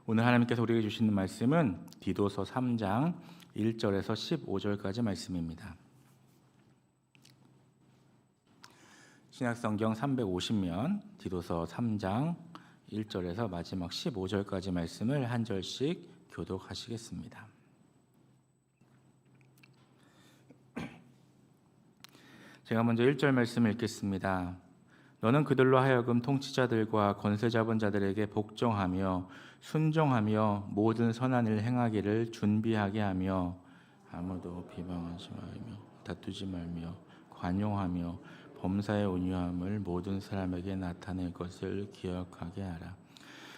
오늘 하나님께서 우리에게 주시는 말씀은 디도서 3장 1절에서 15절까지 말씀입니다. 신약성경 350면 디도서 3장 1절에서 마지막 15절까지 말씀을 한 절씩 교독하시겠습니다. 제가 먼저 1절 말씀을 읽겠습니다. 너는 그들로 하여금 통치자들과 권세 잡은 자들에게 복종하며 순종하며 모든 선한 일 행하기를 준비하게 하며 아무도 비방하지 말며 다투지 말며 관용하며 범사의 온유함을 모든 사람에게 나타낼 것을 기억하게 하라.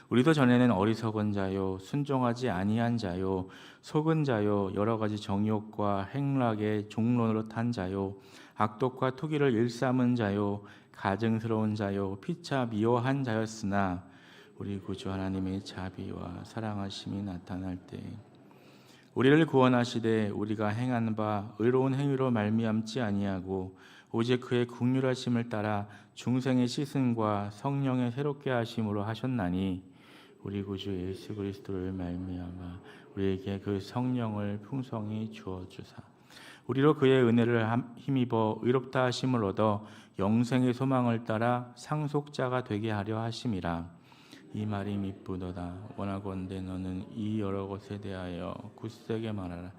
우리도 전에는 어리석은 자요 순종하지 아니한 자요 속은 자요 여러 가지 정욕과 행락의 종론으로 탄 자요 악독과 투기를 일삼은 자요 가증스러운 자요 피차 미워한 자였으나 우리 구주 하나님의 자비와 사랑하심이 나타날 때 우리를 구원하시되 우리가 행한 바 의로운 행위로 말미암지 아니하고 오직 그의 긍휼하심을 따라 중생의 씻음과 성령의 새롭게 하심으로 하셨나니 우리 구주 예수 그리스도를 말미암아 우리에게 그 성령을 풍성히 주어 주사 우리로 그의 은혜를 힘입어 의롭다 하심을 얻어 영생의 소망을 따라 상속자가 되게 하려 하심이라. 이 말이 미쁘도다. 원하건대 너는 이 여러 것에 대하여 굳세게 말하라.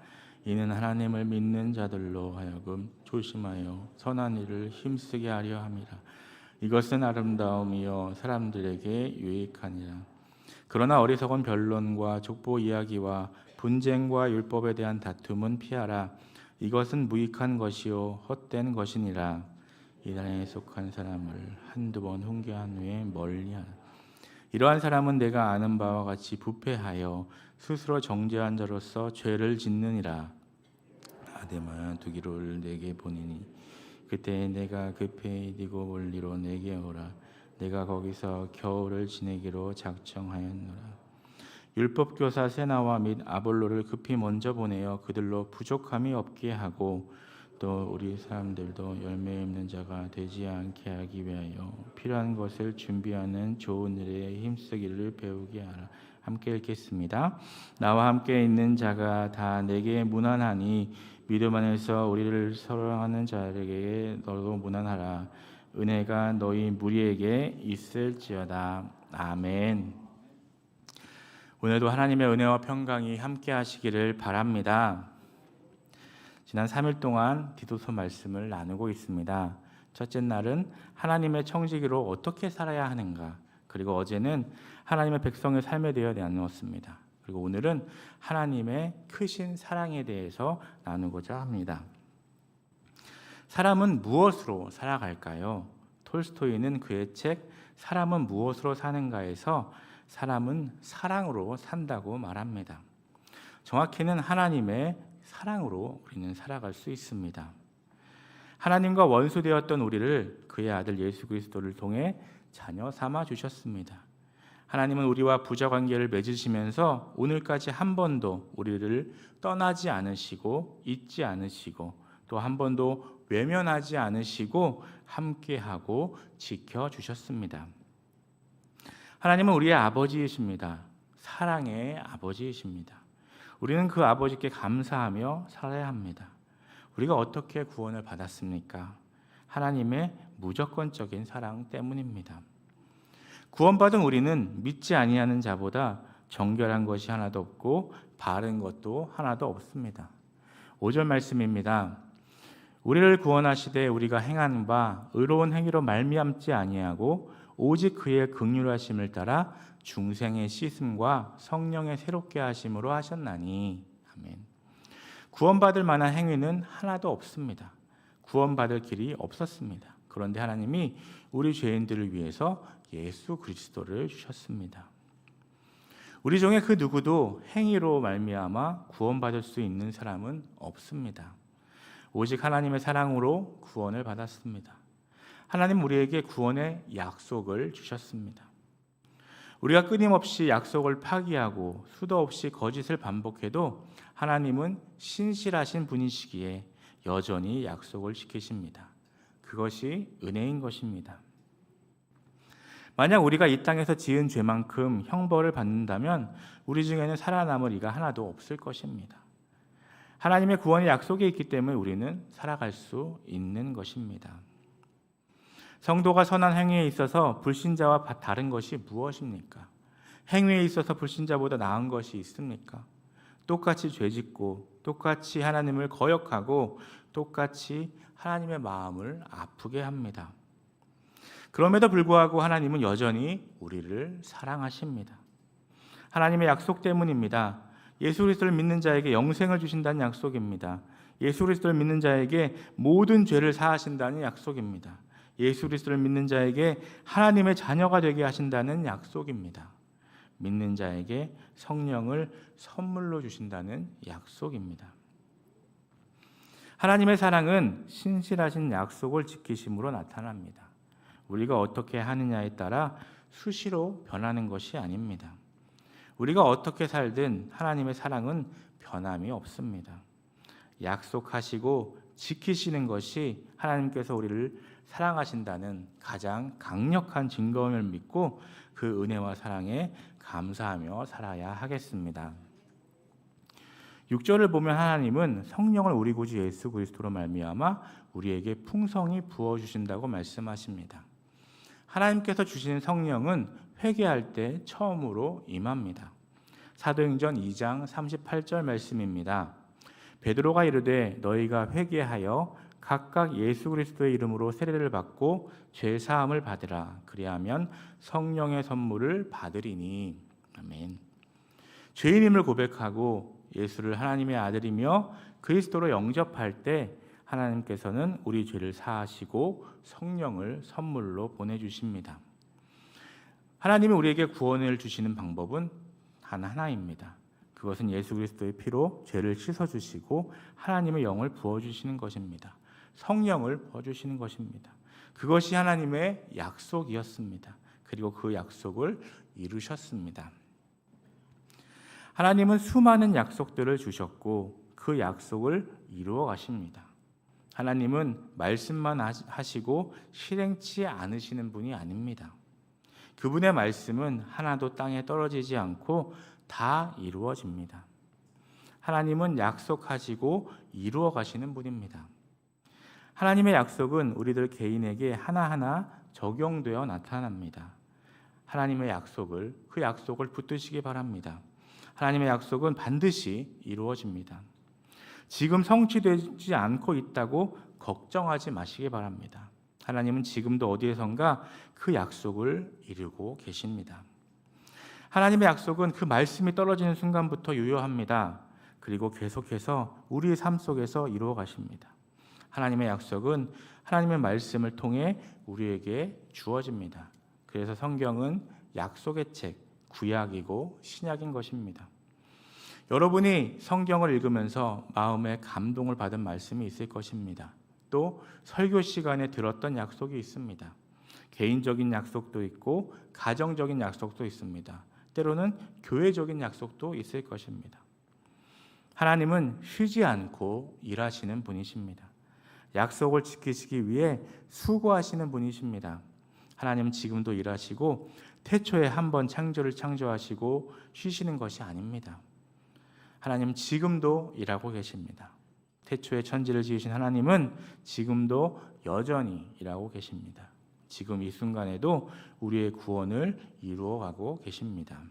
이는 하나님을 믿는 자들로 하여금 조심하여 선한 일을 힘쓰게 하려 함이라. 이것은 아름다움이요 사람들에게 유익하니라. 그러나 어리석은 변론과 족보 이야기와 분쟁과 율법에 대한 다툼은 피하라. 이것은 무익한 것이요 헛된 것이니라. 이 나라에 속한 사람을 한두 번 훈계한 후에 멀리하라. 이러한 사람은 내가 아는 바와 같이 부패하여 스스로 정죄한 자로서 죄를 짓느니라. 아데마야 두기를 내게 보내니 그때 내가 급히 이디고 멀리로 내게 오라. 내가 거기서 겨울을 지내기로 작정하였노라. 율법교사 세나와 및 아볼로를 급히 먼저 보내어 그들로 부족함이 없게 하고 또 우리 사람들도 열매 없는 자가 되지 않게 하기 위하여 필요한 것을 준비하는 좋은 일에 힘쓰기를 배우게 하라. 함께 읽겠습니다. 나와 함께 있는 자가 다 내게 무난하니 믿음 안에서 우리를 사랑하는 자에게 너도 무난하라. 은혜가 너희 무리에게 있을지어다. 아멘. 오늘도 하나님의 은혜와 평강이 함께 하시기를 바랍니다. 지난 3일 동안 디도서 말씀을 나누고 있습니다. 첫째 날은 하나님의 청지기로 어떻게 살아야 하는가, 그리고 어제는 하나님의 백성의 삶에 대해 나누었습니다. 그리고 오늘은 하나님의 크신 사랑에 대해서 나누고자 합니다. 사람은 무엇으로 살아갈까요? 톨스토이는 그의 책 사람은 무엇으로 사는가에서 사람은 사랑으로 산다고 말합니다. 정확히는 하나님의 사랑으로 우리는 살아갈 수 있습니다. 하나님과 원수되었던 우리를 그의 아들 예수 그리스도를 통해 자녀 삼아 주셨습니다. 하나님은 우리와 부자관계를 맺으시면서 오늘까지 한 번도 우리를 떠나지 않으시고 잊지 않으시고 또 한 번도 외면하지 않으시고 함께하고 지켜주셨습니다. 하나님은 우리의 아버지이십니다. 사랑의 아버지이십니다. 우리는 그 아버지께 감사하며 살아야 합니다. 우리가 어떻게 구원을 받았습니까? 하나님의 무조건적인 사랑 때문입니다. 구원받은 우리는 믿지 아니하는 자보다 정결한 것이 하나도 없고 바른 것도 하나도 없습니다. 5절 말씀입니다. 우리를 구원하시되 우리가 행하는 바 의로운 행위로 말미암지 아니하고 오직 그의 긍휼하심을 따라 중생의 씻음과 성령의 새롭게 하심으로 하셨나니. 아멘. 구원받을 만한 행위는 하나도 없습니다. 구원받을 길이 없었습니다. 그런데 하나님이 우리 죄인들을 위해서 예수 그리스도를 주셨습니다. 우리 중에 그 누구도 행위로 말미암아 구원받을 수 있는 사람은 없습니다. 오직 하나님의 사랑으로 구원을 받았습니다. 하나님 우리에게 구원의 약속을 주셨습니다. 우리가 끊임없이 약속을 파기하고 수도 없이 거짓을 반복해도 하나님은 신실하신 분이시기에 여전히 약속을 지키십니다. 그것이 은혜인 것입니다. 만약 우리가 이 땅에서 지은 죄만큼 형벌을 받는다면 우리 중에는 살아남을 이가 하나도 없을 것입니다. 하나님의 구원의 약속이 있기 때문에 우리는 살아갈 수 있는 것입니다. 성도가 선한 행위에 있어서 불신자와 다른 것이 무엇입니까? 행위에 있어서 불신자보다 나은 것이 있습니까? 똑같이 죄짓고 똑같이 하나님을 거역하고 똑같이 하나님의 마음을 아프게 합니다. 그럼에도 불구하고 하나님은 여전히 우리를 사랑하십니다. 하나님의 약속 때문입니다. 예수 그리스도를 믿는 자에게 영생을 주신다는 약속입니다. 예수 그리스도를 믿는 자에게 모든 죄를 사하신다는 약속입니다. 예수 그리스도를 믿는 자에게 하나님의 자녀가 되게 하신다는 약속입니다. 믿는 자에게 성령을 선물로 주신다는 약속입니다. 하나님의 사랑은 신실하신 약속을 지키심으로 나타납니다. 우리가 어떻게 하느냐에 따라 수시로 변하는 것이 아닙니다. 우리가 어떻게 살든 하나님의 사랑은 변함이 없습니다. 약속하시고 지키시는 것이 하나님께서 우리를 사랑하신다는 가장 강력한 증거임을 믿고 그 은혜와 사랑에 감사하며 살아야 하겠습니다. 6절을 보면 하나님은 성령을 우리 구주 예수 그리스도로 말미암아 우리에게 풍성히 부어 주신다고 말씀하십니다. 하나님께서 주시는 성령은 회개할 때 처음으로 임합니다. 사도행전 2장 38절 말씀입니다. 베드로가 이르되 너희가 회개하여 각각 예수 그리스도의 이름으로 세례를 받고 죄 사함을 받으라. 그리하면 성령의 선물을 받으리니. 아멘. 죄인임을 고백하고 예수를 하나님의 아들이며 그리스도로 영접할 때 하나님께서는 우리 죄를 사하시고 성령을 선물로 보내주십니다. 하나님이 우리에게 구원을 주시는 방법은 단 하나입니다. 그것은 예수 그리스도의 피로 죄를 씻어주시고 하나님의 영을 부어주시는 것입니다. 성령을 부어주시는 것입니다. 그것이 하나님의 약속이었습니다. 그리고 그 약속을 이루셨습니다. 하나님은 수많은 약속들을 주셨고 그 약속을 이루어 가십니다. 하나님은 말씀만 하시고 실행치 않으시는 분이 아닙니다. 그분의 말씀은 하나도 땅에 떨어지지 않고 다 이루어집니다. 하나님은 약속하시고 이루어 가시는 분입니다. 하나님의 약속은 우리들 개인에게 하나하나 적용되어 나타납니다. 하나님의 약속을 그 약속을 붙드시기 바랍니다. 하나님의 약속은 반드시 이루어집니다. 지금 성취되지 않고 있다고 걱정하지 마시기 바랍니다. 하나님은 지금도 어디에선가 그 약속을 이루고 계십니다. 하나님의 약속은 그 말씀이 떨어지는 순간부터 유효합니다. 그리고 계속해서 우리의 삶 속에서 이루어 가십니다. 하나님의 약속은 하나님의 말씀을 통해 우리에게 주어집니다. 그래서 성경은 약속의 책, 구약이고 신약인 것입니다. 여러분이 성경을 읽으면서 마음에 감동을 받은 말씀이 있을 것입니다. 또 설교 시간에 들었던 약속이 있습니다. 개인적인 약속도 있고 가정적인 약속도 있습니다. 때로는 교회적인 약속도 있을 것입니다. 하나님은 쉬지 않고 일하시는 분이십니다. 약속을 지키시기 위해 수고하시는 분이십니다. 하나님은 지금도 일하시고 태초에 한번 창조를 창조하시고 쉬시는 것이 아닙니다. 하나님은 지금도 일하고 계십니다. 태초에 천지를 지으신 하나님은 지금도 여전히 일하고 계십니다. 지금 이 순간에도 우리의 구원을 이루어가고 계십니다.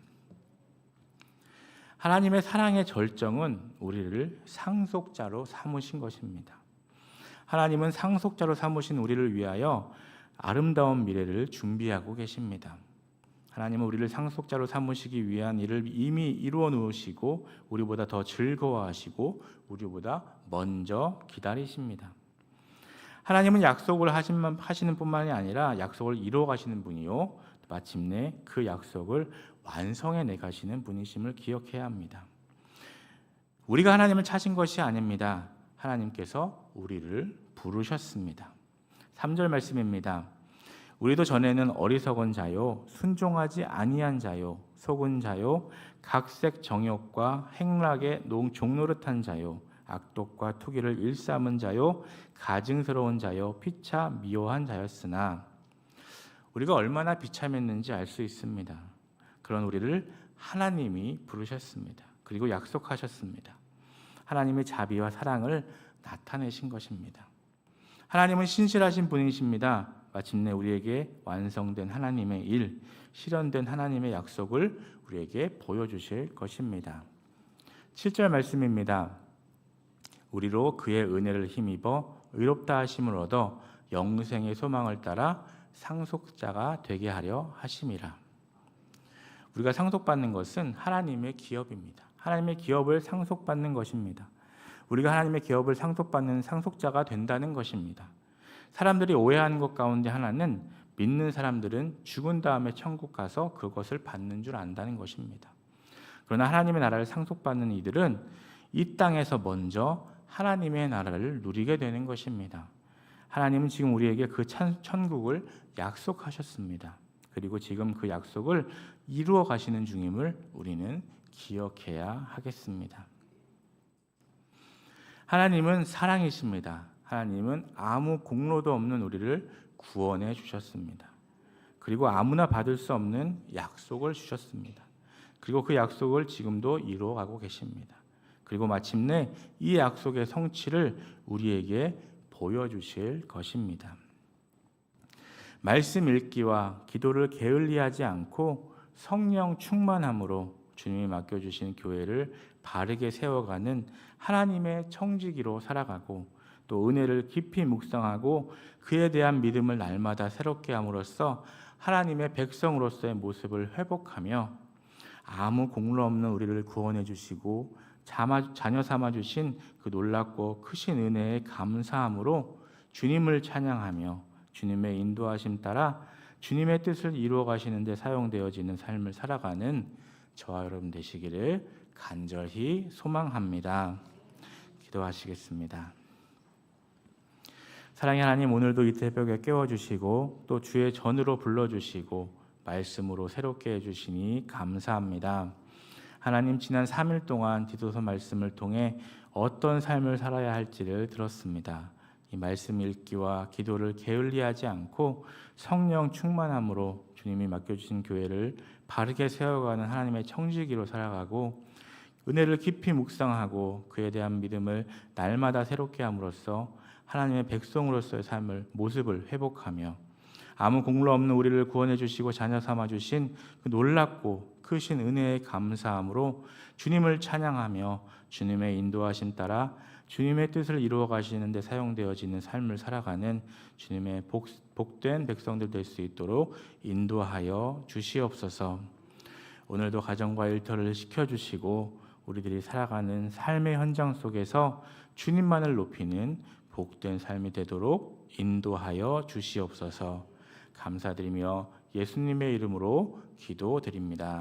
하나님의 사랑의 절정은 우리를 상속자로 삼으신 것입니다. 하나님은 상속자로 삼으신 우리를 위하여 아름다운 미래를 준비하고 계십니다. 하나님은 우리를 상속자로 삼으시기 위한 일을 이미 이루어 놓으시고 우리보다 더 즐거워하시고 우리보다 먼저 기다리십니다. 하나님은 약속을 하시는 뿐만이 아니라 약속을 이루어 가시는 분이요 마침내 그 약속을 완성해 내 가시는 분이심을 기억해야 합니다. 우리가 하나님을 찾은 것이 아닙니다. 하나님께서 우리를 부르셨습니다. 3절 말씀입니다. 우리도 전에는 어리석은 자요 순종하지 아니한 자요 속은 자요 각색 정욕과 행락에 종노릇한 자요 악독과 투기를 일삼은 자요 가증스러운 자요 피차 미워한 자였으나 우리가 얼마나 비참했는지 알 수 있습니다. 그런 우리를 하나님이 부르셨습니다. 그리고 약속하셨습니다. 하나님의 자비와 사랑을 나타내신 것입니다. 하나님은 신실하신 분이십니다. 마침내 우리에게 완성된 하나님의 일, 실현된 하나님의 약속을 우리에게 보여주실 것입니다. 7절 말씀입니다. 우리로 그의 은혜를 힘입어 의롭다 하심을 얻어 영생의 소망을 따라 상속자가 되게 하려 하심이라. 우리가 상속받는 것은 하나님의 기업입니다. 하나님의 기업을 상속받는 것입니다. 우리가 하나님의 기업을 상속받는 상속자가 된다는 것입니다. 사람들이 오해하는 것 가운데 하나는 믿는 사람들은 죽은 다음에 천국 가서 그것을 받는 줄 안다는 것입니다. 그러나 하나님의 나라를 상속받는 이들은 이 땅에서 먼저 하나님의 나라를 누리게 되는 것입니다. 하나님은 지금 우리에게 그 천국을 약속하셨습니다. 그리고 지금 그 약속을 이루어 가시는 중임을 우리는 기억해야 하겠습니다. 하나님은 사랑이십니다. 하나님은 아무 공로도 없는 우리를 구원해 주셨습니다. 그리고 아무나 받을 수 없는 약속을 주셨습니다. 그리고 그 약속을 지금도 이루어가고 계십니다. 그리고 마침내 이 약속의 성취를 우리에게 보여주실 것입니다. 말씀 읽기와 기도를 게을리하지 않고 성령 충만함으로 주님이 맡겨주신 교회를 바르게 세워가는 하나님의 청지기로 살아가고 또 은혜를 깊이 묵상하고 그에 대한 믿음을 날마다 새롭게 함으로써 하나님의 백성으로서의 모습을 회복하며 아무 공로 없는 우리를 구원해 주시고 자녀 삼아 주신 그 놀랍고 크신 은혜에 감사함으로 주님을 찬양하며 주님의 인도하심 따라 주님의 뜻을 이루어 가시는 데 사용되어지는 삶을 살아가는 저와 여러분 되시기를 간절히 소망합니다. 기도하시겠습니다. 사랑의 하나님, 오늘도 이 새벽에 깨워주시고 또 주의 전으로 불러주시고 말씀으로 새롭게 해주시니 감사합니다. 하나님, 지난 3일 동안 디도서 말씀을 통해 어떤 삶을 살아야 할지를 들었습니다. 이 말씀 읽기와 기도를 게을리하지 않고 성령 충만함으로 주님이 맡겨주신 교회를 바르게 세워가는 하나님의 청지기로 살아가고 은혜를 깊이 묵상하고 그에 대한 믿음을 날마다 새롭게 함으로써 하나님의 백성으로서의 삶을 모습을 회복하며 아무 공로 없는 우리를 구원해 주시고 자녀 삼아 주신 그 놀랍고 크신 은혜에 감사함으로 주님을 찬양하며 주님의 인도하심 따라 주님의 뜻을 이루어 가시는 데 사용되어지는 삶을 살아가는 주님의 복된 백성들 될 수 있도록 인도하여 주시옵소서. 오늘도 가정과 일터를 지켜주시고 우리들이 살아가는 삶의 현장 속에서 주님만을 높이는 복된 삶이 되도록 인도하여 주시옵소서. 감사드리며 예수님의 이름으로 기도드립니다.